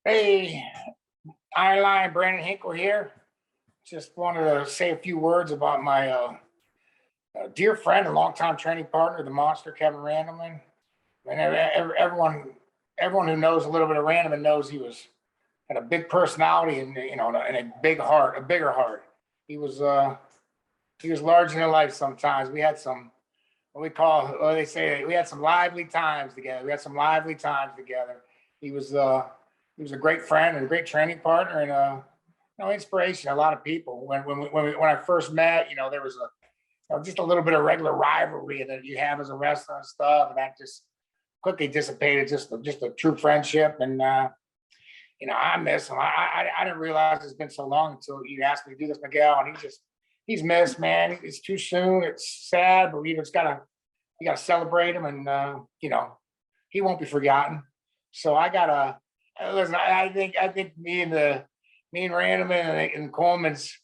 Hey, Iron Branden Hinkle here. Just wanted to say a few words about my dear friend and longtime training partner, the monster, Kevin Randleman. And everyone who knows a little bit of Randleman knows had a big personality and and a big heart, a bigger heart. He was larger than life. Sometimes we had some they say we had some lively times together. We had some lively times together. He was uh, he was a great friend and a great training partner and inspiration to a lot of people. When I first met, there was just a little bit of regular rivalry that you have as a wrestler and stuff, and that just quickly dissipated. Just a true friendship, and I miss him. I didn't realize it's been so long until you asked me to do this, Miguel, and he's missed, man. It's too soon. It's sad, but you gotta celebrate him, and he won't be forgotten. So I gotta listen. I think me and Randleman and Coleman's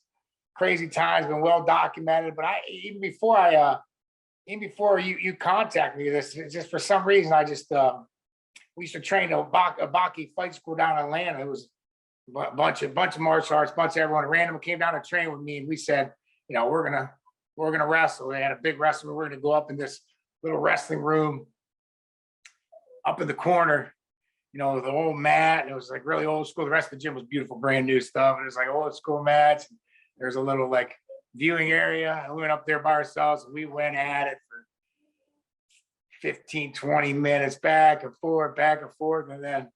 crazy times been well documented. But even before you contact me, this just for some reason we used to train a Baki fight school down in Atlanta. It was a bunch of martial arts, bunch of everyone. Randleman came down to train with me, and we said, we're gonna wrestle. They had a big wrestling. We're gonna go up in this little wrestling room up in the corner, the old mat. And it was like really old school. The rest of the gym was beautiful, brand new stuff. And it was like old school mats. There's a little like viewing area. And we went up there by ourselves and we went at it for 15, 20 minutes, back and forth. And then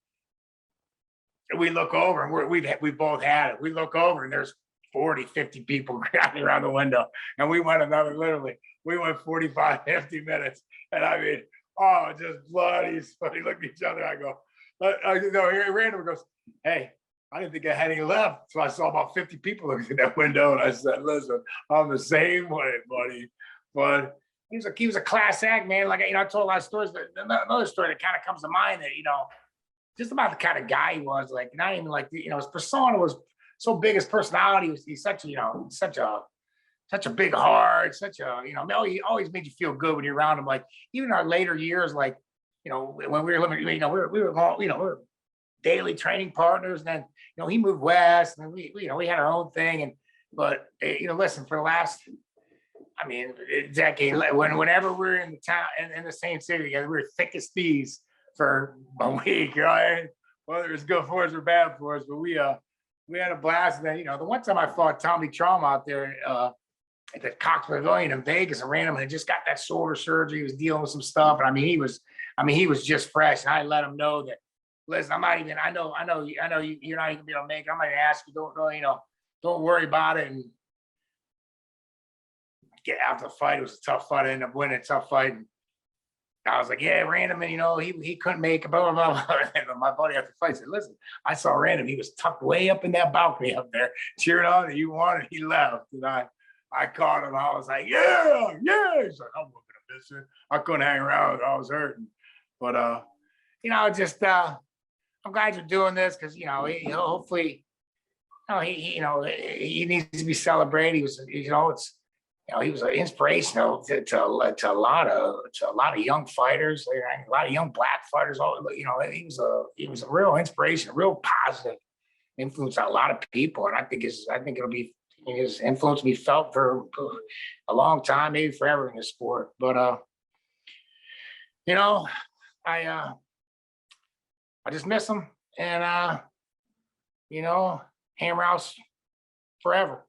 we look over and we both had it. We look over and there's 40, 50 people crowding around the window. And we went we went 45, 50 minutes. And I mean, just bloody sweaty. Look at each other. I go, Randleman goes, hey, I didn't think I had any left. So I saw about 50 people looking at that window. And I said, listen, I'm the same way, buddy. But he was a class act, man. Like, I told a lot of stories, but another story that kind of comes to mind that, just about the kind of guy he was, like, not even like, his persona was so big, his personality he's such a big heart, he always made you feel good when you're around him. Like even our later years, like, when we were living, we were all, we were daily training partners. And then, he moved west and we had our own thing. But listen, for the last, decade, whenever we're in the town in the same city together, we were thick as thieves for a week, right? Whether it's good for us or bad for us, but we had a blast. And then, the one time I fought Tommy Trauma out there at the Cox Pavilion in Vegas, and Randleman had just got that shoulder surgery. He was dealing with some stuff, and he was just fresh. And I let him know that, listen, I'm not even. I know you're not even gonna be able to make it. I'm gonna ask you. Don't worry about it. And get after the fight. It was a tough fight. I ended up winning a tough fight. And I was like, yeah, Randleman, he couldn't make it, blah, blah, blah. And my buddy after the fight said, listen, I saw Randleman. He was tucked way up in that balcony up there, cheering on, and you won, and he left. And I caught him. I was like, yeah. He's like, I'm looking at this. I couldn't hang around. I was hurting. But, I'm glad you're doing this because, hopefully, he needs to be celebrated. He was, he was an inspirational to a lot of young fighters, a lot of young black fighters. He was a real inspiration, a real positive influence on a lot of people. And I think his influence will be felt for a long time, maybe forever in this sport. But I just miss him, and Hammer House forever.